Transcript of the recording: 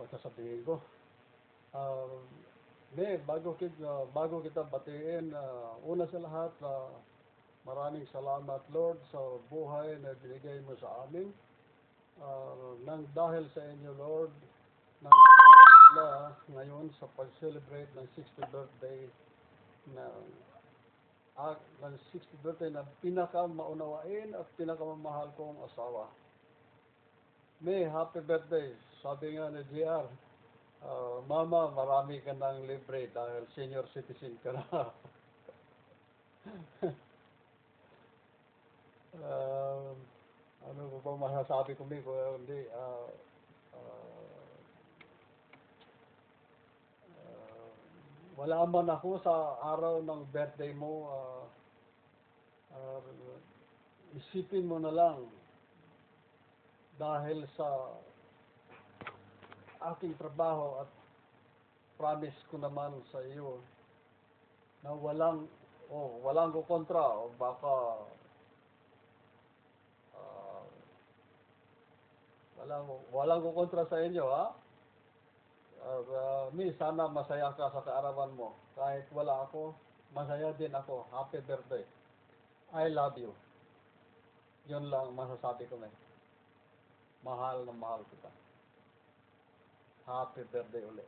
pagsasabihin ko. Bago kita batiin, una sa lahat, maraming salamat Lord sa buhay na binigay mo sa amin. Nang dahil sa inyo Lord, ngayon sa pag-celebrate ng 60th birthday ng 60th birthday ng pinakamaunawain at pinakamamahal kong asawa. May happy birthday. Sabi nga ni JR, Mama, marami ka nang libre dahil senior citizen ka na. Ano ba bang masasabi ko, Miko? Hindi, wala man ako sa araw ng birthday mo. Isipin mo na lang dahil sa aking trabaho at promise ko naman sa iyo na walang kukontra o baka walang kukontra sa inyo, ha? Sana masaya ka sa kaarawan mo. Kahit wala ako, masaya din ako. Happy birthday. I love you. Yun lang masasabi ko na. Mahal na mahal kita. Happy birthday ulit.